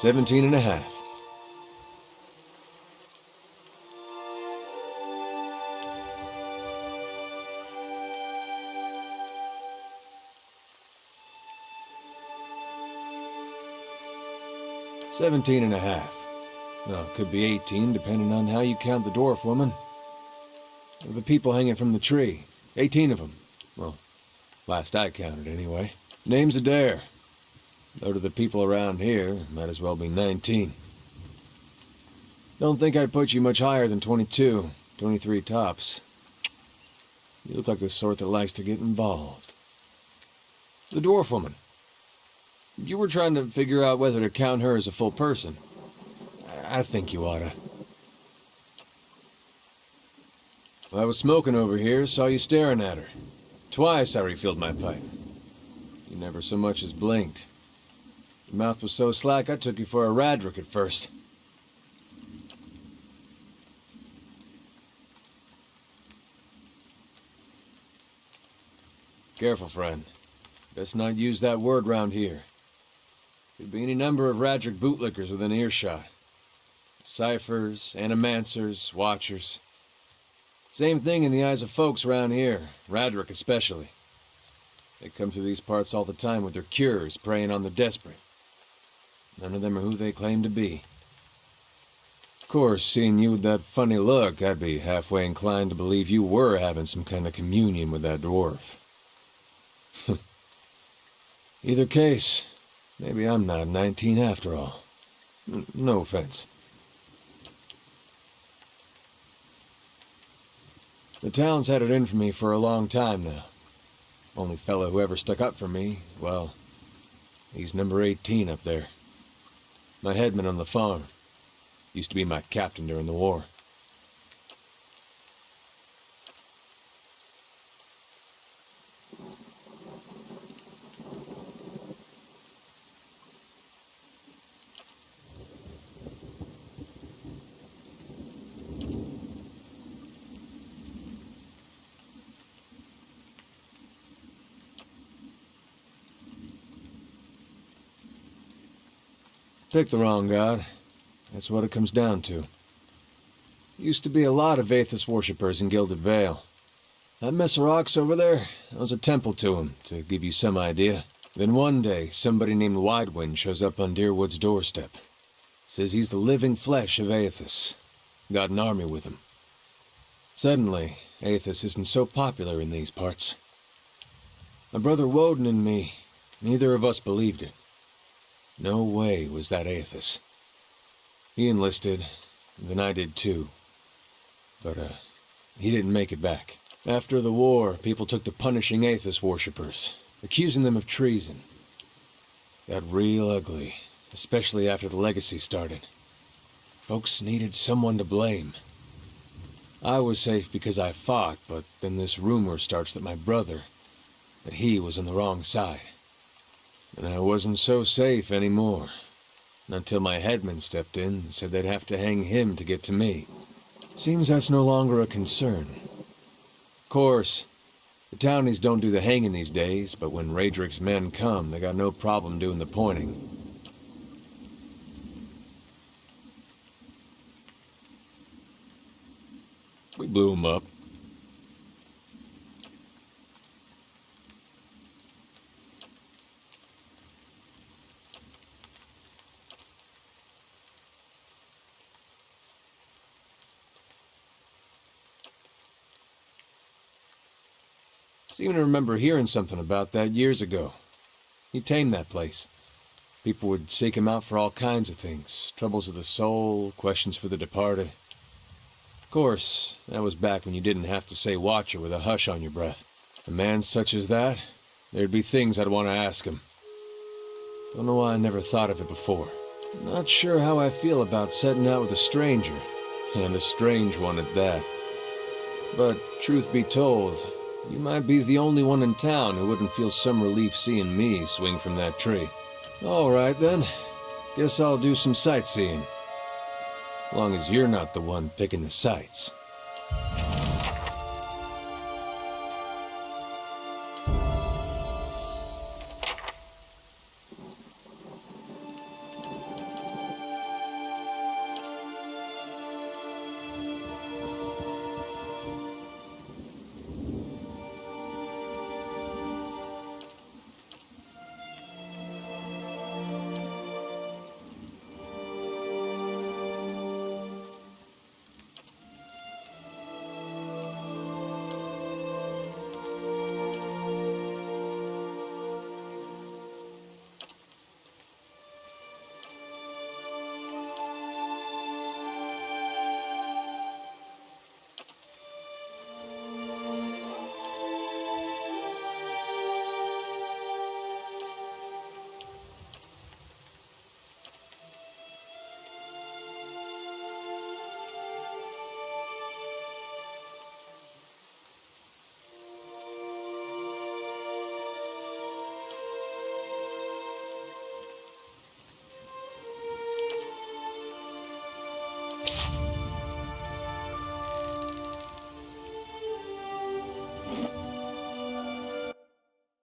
17 and a half. $17 and a half. Well, it could be 18, depending on how you count the dwarf woman. The people hanging from the tree. 18 of them. Well, last I counted, anyway. Name's Eder. Though to the people around here, might as well be 19. Don't think I'd put you much higher than 22, 23 tops. You look like the sort that likes to get involved. The dwarf woman. You were trying to figure out whether to count her as a full person. I think you oughta. Well, I was smoking over here, saw you staring at her. Twice I refilled my pipe. You never so much as blinked. Your mouth was so slack I took you for a Radric at first. Careful, friend. Best not use that word round here. Could be any number of Radric bootlickers within earshot. Ciphers, animancers, watchers. Same thing in the eyes of folks around here, Radric especially. They come through these parts all the time with their cures, preying on the desperate. None of them are who they claim to be. Of course, seeing you with that funny look, I'd be halfway inclined to believe you were having some kind of communion with that dwarf. Either case, maybe I'm not 19 after all. No offense. The town's had it in for me for a long time now. Only fellow who ever stuck up for me, well, he's number 18 up there. My headman on the farm. Used to be my captain during the war. Pick the wrong god. That's what it comes down to. Used to be a lot of Aethys worshippers in Gilded Vale. That mess of rocks over there, that was a temple to him, to give you some idea. Then one day, somebody named Widewind shows up on Deerwood's doorstep. Says he's the living flesh of Aethys. Got an army with him. Suddenly, Aethys isn't so popular in these parts. My brother Woden and me, neither of us believed it. No way was that Aethys. He enlisted, then I did too. But, he didn't make it back. After the war, people took to punishing Aethys worshippers, accusing them of treason. Got real ugly, especially after the legacy started. Folks needed someone to blame. I was safe because I fought, but then this rumor starts that my brother, that he was on the wrong side. And I wasn't so safe anymore. Until my headman stepped in and said they'd have to hang him to get to me. Seems that's no longer a concern. Of course, the townies don't do the hanging these days, but when Radric's men come, they got no problem doing the pointing. We blew him up. Seem to remember hearing something about that years ago. He tamed that place. People would seek him out for all kinds of things. Troubles of the soul, questions for the departed. Of course, that was back when you didn't have to say Watcher with a hush on your breath. A man such as that, there'd be things I'd want to ask him. Don't know why I never thought of it before. Not sure how I feel about setting out with a stranger, and a strange one at that. But, truth be told, you might be the only one in town who wouldn't feel some relief seeing me swing from that tree. All right, then. Guess I'll do some sightseeing. Long as you're not the one picking the sights.